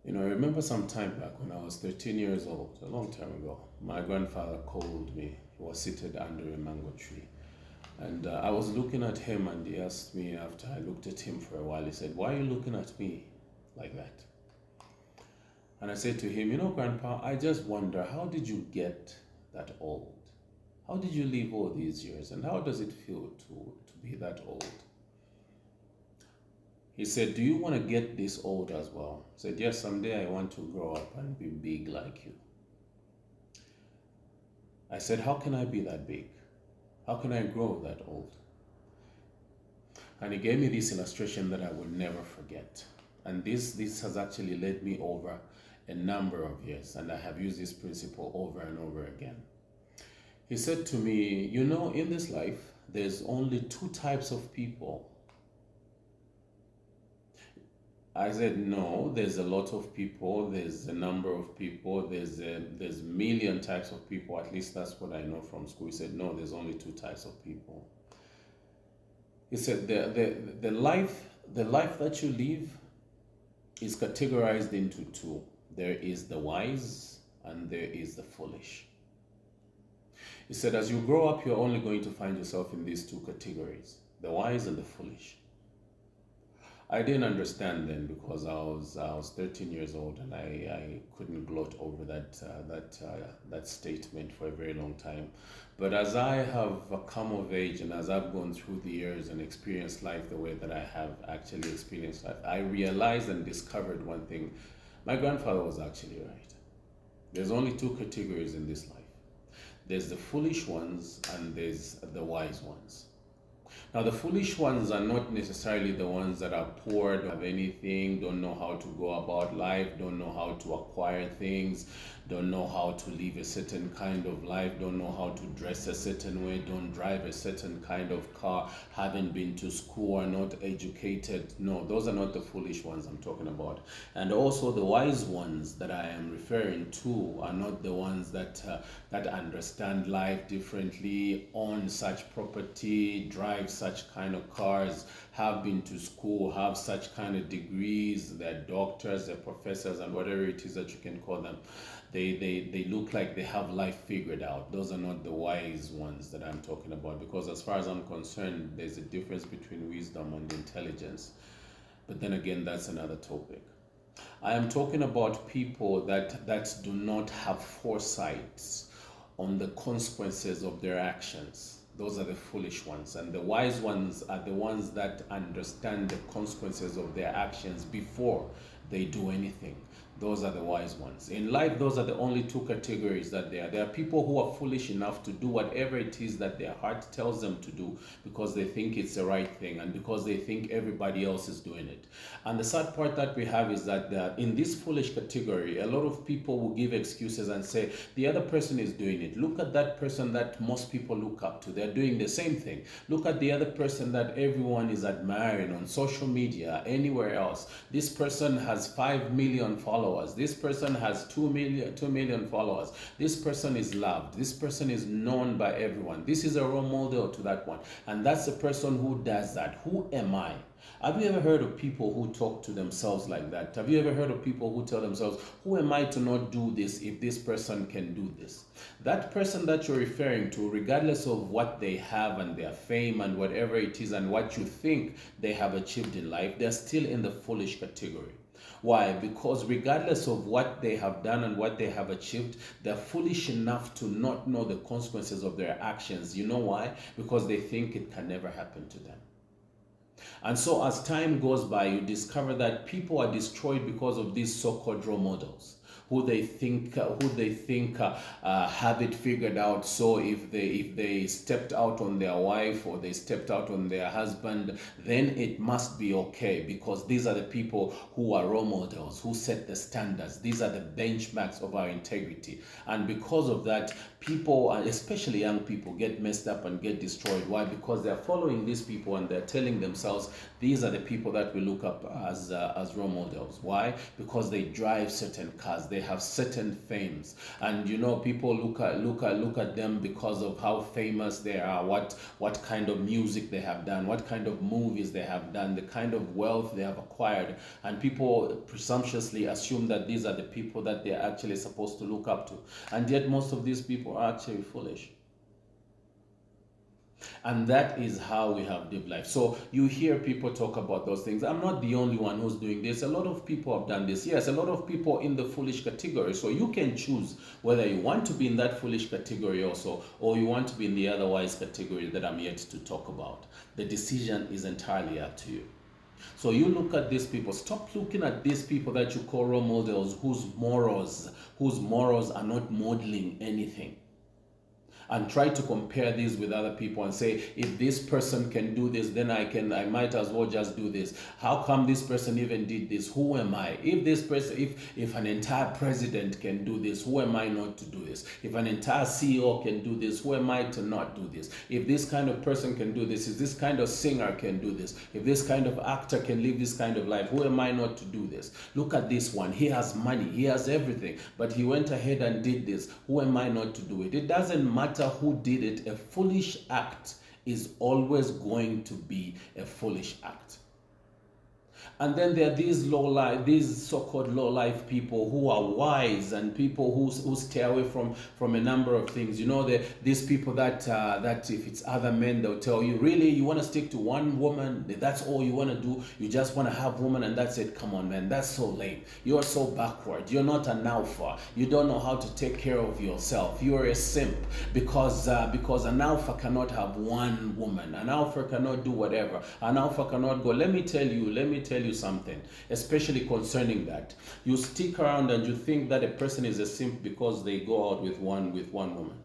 I remember some time back when I was 13 years old, a long time ago, my grandfather called me. He was seated under a mango tree. And I was looking at him, and he asked me after I looked at him for a while, he said, "Why are you looking at me like that?" And I said to him, Grandpa, I just wonder, how did you get that old? How did you live all these years? And how does it feel to be that old? He said, "Do you want to get this old as well?" I said, "Yes, someday I want to grow up and be big like you." I said, "How can I be that big? How can I grow that old?" And he gave me this illustration that I will never forget. And this has actually led me over a number of years, and I have used this principle over and over again. He said to me, in this life, there's only two types of people. I said, "No, there's a lot of people, there's a number of people, there's million types of people, at least that's what I know from school." He said, "No, there's only two types of people." He said, the life that you live is categorized into two. There is the wise and there is the foolish. He said, as you grow up, you're only going to find yourself in these two categories, the wise and the foolish. I didn't understand then because I was 13 years old, and I couldn't gloat over that statement for a very long time. But as I have come of age, and as I've gone through the years and experienced life the way that I have actually experienced life, I realized and discovered one thing. My grandfather was actually right. There's only two categories in this life. There's the foolish ones and there's the wise ones. Now, the foolish ones are not necessarily the ones that are poor, don't have anything, don't know how to go about life, don't know how to acquire things, don't know how to live a certain kind of life, don't know how to dress a certain way, don't drive a certain kind of car, haven't been to school, are not educated. No, those are not the foolish ones I'm talking about. And also the wise ones that I am referring to are not the ones that understand life differently, own such property, drive such kind of cars, have been to school, have such kind of degrees, they're doctors, they're professors, and whatever it is that you can call them. They look like they have life figured out. Those are not the wise ones that I'm talking about, because as far as I'm concerned, there's a difference between wisdom and intelligence. But then again, that's another topic. I am talking about people that do not have foresight on the consequences of their actions. Those are the foolish ones. And the wise ones are the ones that understand the consequences of their actions before they do anything. Those are the wise ones. In life, those are the only two categories that there are. There are people who are foolish enough to do whatever it is that their heart tells them to do because they think it's the right thing and because they think everybody else is doing it. And the sad part that we have is that in this foolish category, a lot of people will give excuses and say, the other person is doing it. Look at that person that most people look up to. They're doing the same thing. Look at the other person that everyone is admiring on social media, anywhere else. This person has 5 million followers. This person has 2 million followers. This person is loved. This person is known by everyone. This is a role model to that one. And that's the person who does that. Who am I? Have you ever heard of people who talk to themselves like that? Have you ever heard of people who tell themselves, who am I to not do this if this person can do this? That person that you're referring to, regardless of what they have and their fame and whatever it is and what you think they have achieved in life, they're still in the foolish category. Why? Because regardless of what they have done and what they have achieved, they're foolish enough to not know the consequences of their actions. You know why? Because they think it can never happen to them. And so as time goes by, you discover that people are destroyed because of these so-called role models who they think have it figured out. So if they stepped out on their wife or they stepped out on their husband, then it must be okay, because these are the people who are role models, who set the standards. These are the benchmarks of our integrity. And because of that, people, especially young people, get messed up and get destroyed. Why? Because they're following these people and they're telling themselves these are the people that we look up as role models. Why? Because they drive certain cars. They they have certain fames, and people look at them because of how famous they are, what kind of music they have done, what kind of movies they have done, the kind of wealth they have acquired, and people presumptuously assume that these are the people that they're actually supposed to look up to, and yet most of these people are actually foolish. And that is how we have lived life. So you hear people talk about those things. I'm not the only one who's doing this. A lot of people have done this. Yes, a lot of people in the foolish category. So you can choose whether you want to be in that foolish category also, or you want to be in the otherwise category that I'm yet to talk about. The decision is entirely up to you. So you look at these people. Stop looking at these people that you call role models, whose morals are not modeling anything, and try to compare these with other people and say, if this person can do this, then I might as well just do this. How come this person even did this? Who am I? If an entire president can do this, who am I not to do this? If an entire CEO can do this, who am I to not do this? If this kind of person can do this, if this kind of singer can do this, if this kind of actor can live this kind of life, who am I not to do this? Look at this one. He has money, he has everything, but he went ahead and did this. Who am I not to do it? It doesn't matter who did it. A foolish act is always going to be a foolish act. And then there are these so-called low-life people who are wise, and people who stay away from a number of things. These people that if it's other men, they'll tell you, really, you want to stick to one woman? That's all you want to do? You just want to have woman and that's it? Come on, man, that's so lame. You're so backward. You're not an alpha. You don't know how to take care of yourself. You're a simp because an alpha cannot have one woman. An alpha cannot do whatever. An alpha cannot go. Let me tell you something, especially concerning that. You stick around and you think that a person is a simp because they go out with one woman.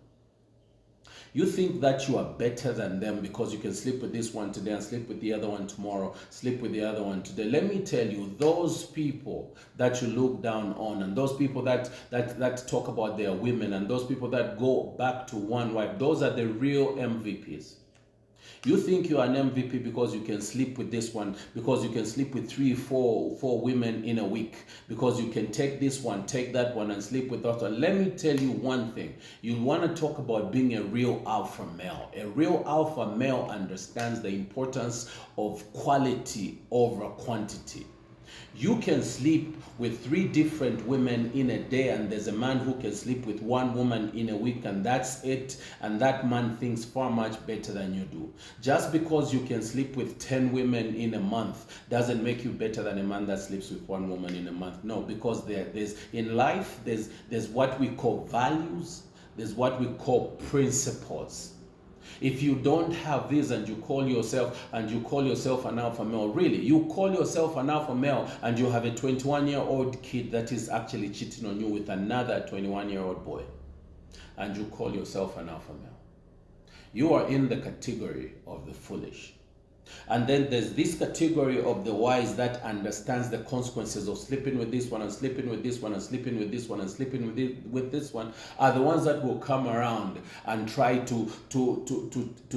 You think that you are better than them because you can sleep with this one today and sleep with the other one tomorrow, sleep with the other one today. Let me tell you, those people that you look down on, and those people that talk about their women, and those people that go back to one wife, those are the real MVPs. You think you are an MVP because you can sleep with this one, because you can sleep with 3-4 women in a week, because you can take this one, take that one, and sleep with that one. Let me tell you one thing. You want to talk about being a real alpha male. A real alpha male understands the importance of quality over quantity. You can sleep with 3 different women in a day, and there's a man who can sleep with 1 woman in a week, and that's it. And that man thinks far much better than you do. Just because you can sleep with 10 women in a month doesn't make you better than a man that sleeps with 1 woman in a month. No, because there's in life, there's what we call values, there's what we call principles. If you don't have this and you call yourself an alpha male, really, you call yourself an alpha male and you have a 21-year-old kid that is actually cheating on you with another 21-year-old boy, and you call yourself an alpha male, you are in the category of the foolish. And then there's this category of the wise that understands the consequences of sleeping with this one and sleeping with this one and sleeping with this one and sleeping with this one, are the ones that will come around and try to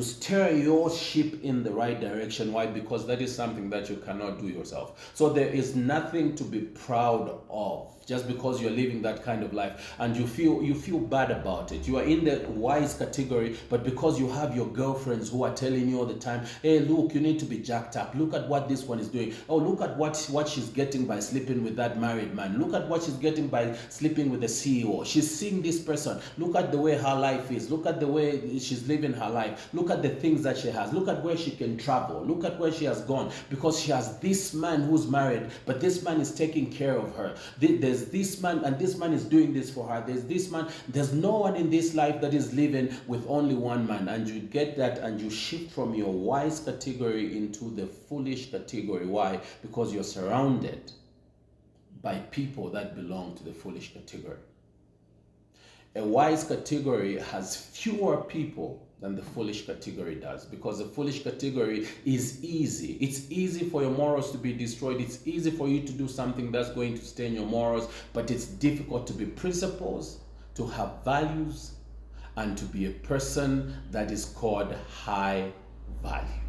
steer your ship in the right direction. Why? Because that is something that you cannot do yourself. So there is nothing to be proud of just because you're living that kind of life and you feel bad about it. You are in the wise category, but because you have your girlfriends who are telling you all the time, hey, look, you need to be jacked up. Look at what this one is doing. Oh, look at what she's getting by sleeping with that married man. Look at what she's getting by sleeping with the CEO. She's seeing this person. Look at the way her life is. Look at the way she's living her life. Look at the things that she has. Look at where she can travel. Look at where she has gone because she has this man who's married, but this man is taking care of her. There's this man, and this man is doing this for her. There's this man. There's no one in this life that is living with only one man. And you get that and you shift from your wise category into the foolish category. Why? Because you're surrounded by people that belong to the foolish category. A wise category has fewer people than the foolish category does, because the foolish category is easy. It's easy for your morals to be destroyed. It's easy for you to do something that's going to stain your morals, but it's difficult to be principles, to have values, and to be a person that is called high value.